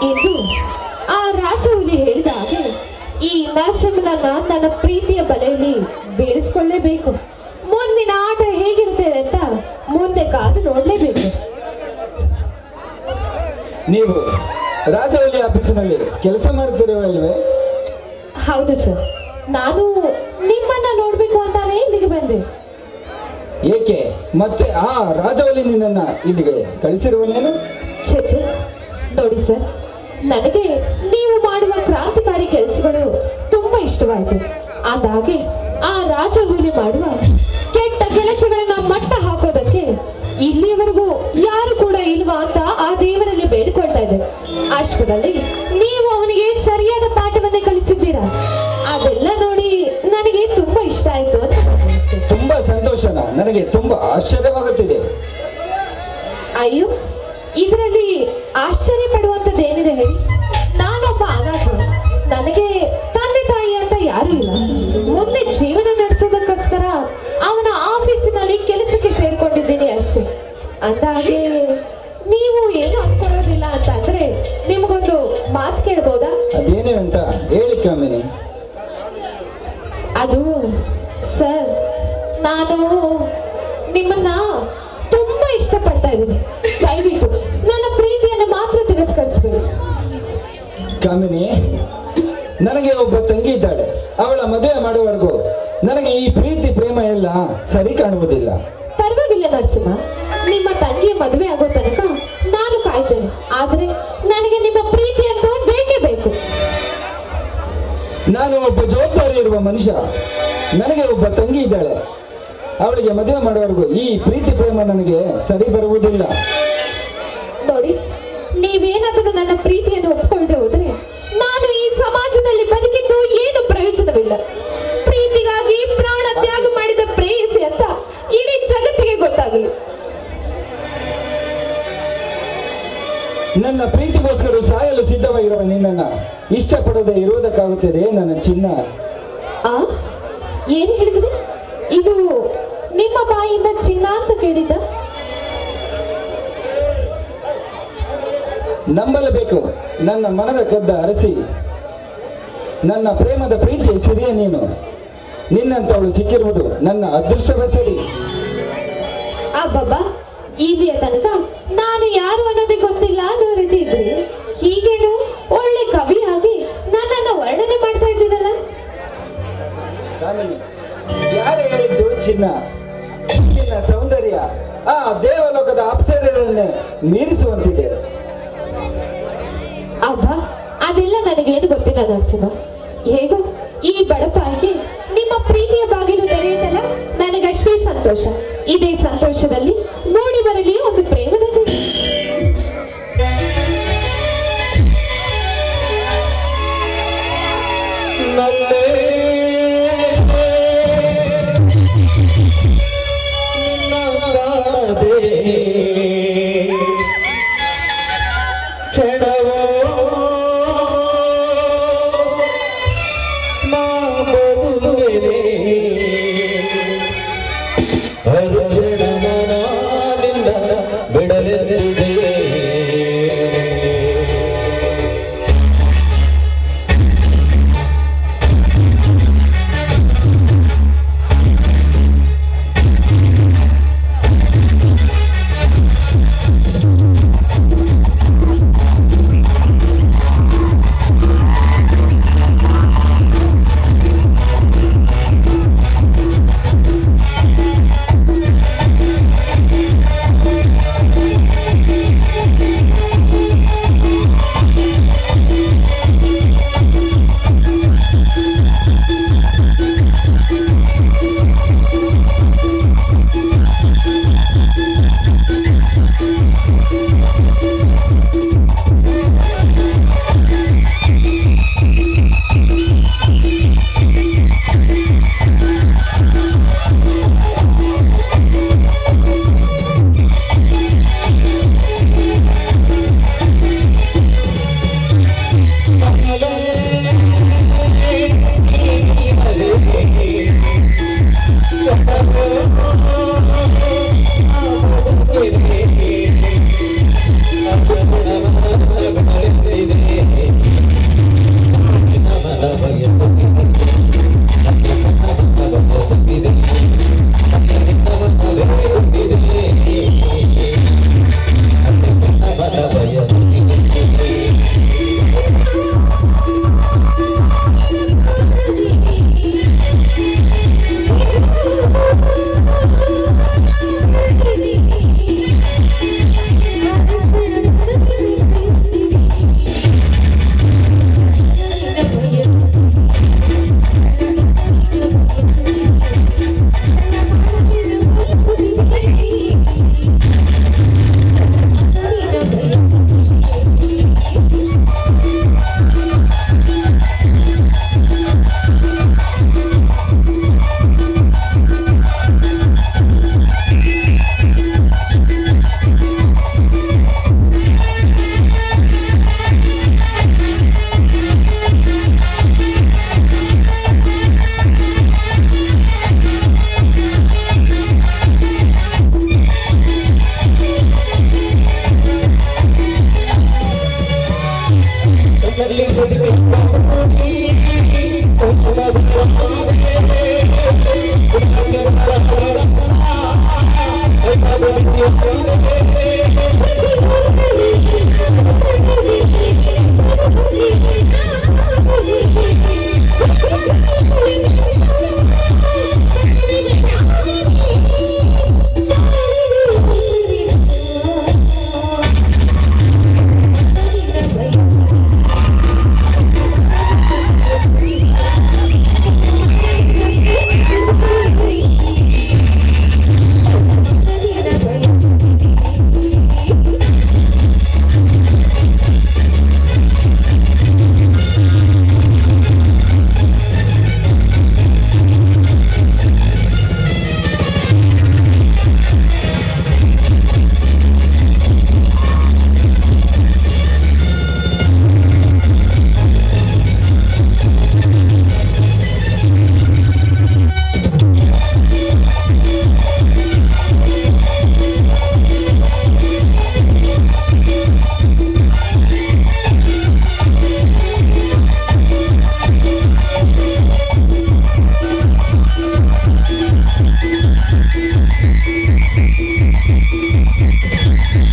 ಎಂದು ಆ ರಾಜಹುಲಿ ಹೇಳಿದ ಹಾಗೆ ಈ ನರಸಿಂಹನನ್ನ ನನ್ನ ಪ್ರೀತಿಯ ಬಲೆಯಲ್ಲಿ ಬೀಳಿಸ್ಕೊಳ್ಳೇಬೇಕು. ಮುಂದಿನ ಆಟ ಹೇಗಿರುತ್ತೆ ಅಂತ ಮುಂದೆ ಕಾದು ನೋಡ್ಲೇಬೇಕು. ನೀವು ರಾಜವಲ್ಲಿ ಆಫೀಸಿನಲ್ಲಿ ಕೆಲಸ ಮಾಡ್ತಿರುವಲ್ವೇ? ಹೌದು ಸರ್, ನಾನು ನಿಮ್ಮನ್ನ ನೋಡ್ಬೇಕು ಅಂತಾನೆ ಇಲ್ಲಿಗೆ ಬಂದೆ. ಏಕೆ ಮತ್ತೆ ಆ ರಾಜವಲ್ಲಿ ನಿನ್ನನ್ನ ಇಲ್ಲಿಗೆ ಕಳಿಸಿರುವನೇನು? ಛೆ ನೋಡಿ ಸರ್, ನನಗೆ ನೀವು ಮಾಡುವ ಕ್ರಾಂತಿಕಾರಿ ಕೆಲಸಗಳು ತುಂಬಾ ಇಷ್ಟವಾಯಿತು. ಅಂದಾಗೆ ಆ ರಾಜಹುಲಿ ಮಾಡುವ ಕೆಟ್ಟ ಕೆಲಸಗಳನ್ನ ಮಟ್ಟ ಹಾಕೋದಕ್ಕೆ ಇಲ್ಲಿಯವರೆಗೂ ಯಾರು ಕೂಡ ಇಲ್ವಾ ಅಂತ ಆ ದೇವರಲ್ಲಿ ಬೇಡಿಕೊಳ್ತಾ ಇದ್ದೆ. ಅಷ್ಟರಲ್ಲಿ ನೀವು ಅವನಿಗೆ ಸರಿಯಾದ ಪಾಠವನ್ನೇ ಕಲಿಸಿದ್ದೀರಾ. ಅದೆಲ್ಲ ನೋಡಿ ನನಗೆ ತುಂಬಾ ಇಷ್ಟ ಆಯ್ತು ಅಂತ. ತುಂಬಾ ಸಂತೋಷನ, ನನಗೆ ತುಂಬಾ ಆಶ್ಚರ್ಯವಾಗುತ್ತಿದೆ. ಅಯ್ಯೋ, ಇದರಲ್ಲಿ ಆಶ್ಚರ್ಯ ಪಡುವಂತದ್ದೇನಿದೆ ಹೇಳಿ? ನಾನೊಬ್ಬ ಅನಾಥ, ನನಗೆ ತಂದೆ ತಾಯಿ ಅಂತ ಯಾರು ಇಲ್ಲ. ಮುಂದೆ ಜೀವನ ನಡೆಸೋದಕ್ಕೋಸ್ಕರ ಅವನ ಆಫೀಸಿನಲ್ಲಿ ಕೆಲಸಕ್ಕೆ ಸೇರ್ಕೊಂಡಿದ್ದೀನಿ ಅಷ್ಟೇ. ಅಂದಾಗೆ ನೀವು ಏನು ಅನ್ಕೊಳ್ಳೋದಿಲ್ಲ ಅಂತ ಅಂದ್ರೆ ನಿಮ್ಗೊಂದು ಮಾತು ಕೇಳ್ಬೋದಾ? ಅದೇನೇ ಅಂತ ಹೇಳಿ ಕಾಮಿನಿ. ಅದು ಸರ್, ನಾನು ನಿಮ್ಮನ್ನ ತುಂಬಾ ಇಷ್ಟಪಡ್ತಾ ಇದ್ದೀನಿ. ದಯವಿಟ್ಟು ನನ್ನ ಪ್ರೀತಿಯನ್ನು ಮಾತ್ರ ತಿರಸ್ಕರಿಸಬೇಡಿ. ಕಾಮಿನಿ, ನನಗೆ ಒಬ್ಬ ತಂಗಿ ಇದ್ದಾಳೆ. ಅವಳ ಮದುವೆ ಮಾಡುವವರೆಗೂ ನನಗೆ ಈ ಪ್ರೀತಿ ಪ್ರೇಮ ಎಲ್ಲ ಸರಿ ಕಾಣುವುದಿಲ್ಲ. ಪರವಾಗಿಲ್ಲ ನರಸಿಂಹ, ನಿಮ್ಮ ತಂಗಿಯ ಮದುವೆ ಆಗೋ ತನಕ ನಾನು ಕಾಯ್ತೇನೆ. ಆದ್ರೆ ನನಗೆ ನಿಮ್ಮ ಪ್ರೀತಿ ಅಂತೂ ಬೇಕೇ ಬೇಕು. ನಾನು ಒಬ್ಬ ಜವಾಬ್ದಾರಿ ಇರುವ ಮನುಷ್ಯ. ನನಗೆ ಒಬ್ಬ ತಂಗಿ ಇದ್ದಾಳೆ. ಅವಳಿಗೆ ಮದುವೆ ಮಾಡುವವರೆಗೂ ಈ ಪ್ರೀತಿ ಪ್ರೇಮ ನನಗೆ ಸರಿ ಬರುವುದಿಲ್ಲ. ನೋಡಿ, ನೀವೇನಾದರೂ ನನ್ನ ಪ್ರೀತಿಯನ್ನು ಒಪ್ಪಿಕೊಳ್ಳದೆ ಹೋದ್ರೆ ನಾನು ಈ ಸಮಾಜದಲ್ಲಿ ಬದುಕಿದ್ದು ಏನು ಪ್ರಯೋಜನವಿಲ್ಲ. ಪ್ರೀತಿಗಾಗಿ ಪ್ರಾಣ ತ್ಯಾಗ ಮಾಡಿದ ಪ್ರೇಯಸಿ ಅಂತ ಇಡೀ ಜಗತ್ತಿಗೆ ಗೊತ್ತಾಗಲಿ. ನನ್ನ ಪ್ರೀತಿಗೋಸ್ಕರ ಸಾಯಲು ಸಿದ್ಧವಾಗಿರುವ ನಿನ್ನನ್ನ ಇಷ್ಟಪಡದೆ ಇರುವುದಕ್ಕಾಗುತ್ತದೆ ನನ್ನ ಚಿನ್ನ. ಆ ಏನು ಹೇಳಿದ್ರಿ? ಇದು ನಿಮ್ಮ ಬಾಯಿಂದ ಚಿನ್ನ ಅಂತ ಕೇಳಿದ್ದ? ನಂಬಲೇಬೇಕು. ನನ್ನ ಮನದ ಕದ್ದ ಅರಸಿ, ನನ್ನ ಪ್ರೇಮದ ಪ್ರೀತಿಯ ಸಿರಿಯ ನೀನು. ನಿನ್ನಂತವಳು ಸಿಕ್ಕಿರುವುದು ನನ್ನ ಅದೃಷ್ಟವೇ ಸರಿ. ಅಬ್ಬಬ್ಬಾ, ಇಲ್ಲಿಯ ತನಕ ನಾನು ಯಾರು ಅನ್ನೋದೇ ಗೊತ್ತಿಲ್ಲ ಅನ್ನೋ ರೀತಿ ಇದ್ರಿ. ಹೀಗೇನು ಒಳ್ಳೆ ಕವಿಯಾಗಿ ನನ್ನನ್ನು ವರ್ಣನೆ ಮಾಡ್ತಾ ಇದ್ದೀರಲ್ಲ? ಯಾರು ಹೇಳಿದ್ದು ಚಿನ್ನ? ನಿನ್ನ ಸೌಂದರ್ಯ ಆ ದೇವಲೋಕದ ಅಪ್ಸರೆಯನ್ನೇ ಮೀರಿಸುವಂತಿದೆ. ಅಬ್ಬಾ, ಅದೆಲ್ಲ ನನಗೇನು ಗೊತ್ತಿಲ್ಲ ನರಸಿಂಹ. ಹೇಗೋ ಈ ಬಡಪಾಯಿಗೆ ನಿಮ್ಮ ಪ್ರೀತಿಯ ಬಾಗಿಲು ತೆರೆಯುತ್ತಲ್ಲ, ನನಗಷ್ಟೇ ಸಂತೋಷ. ಇದೇ ಸಂತೋಷದಲ್ಲಿ ನೋಡಿ ಬರಲಿ ಒಂದು ಪ್ರೇಮದ ಅರುಣಮನ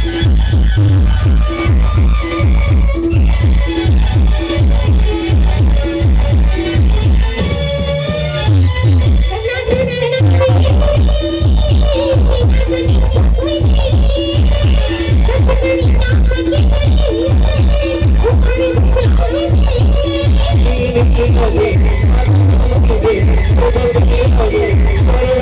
Thank you.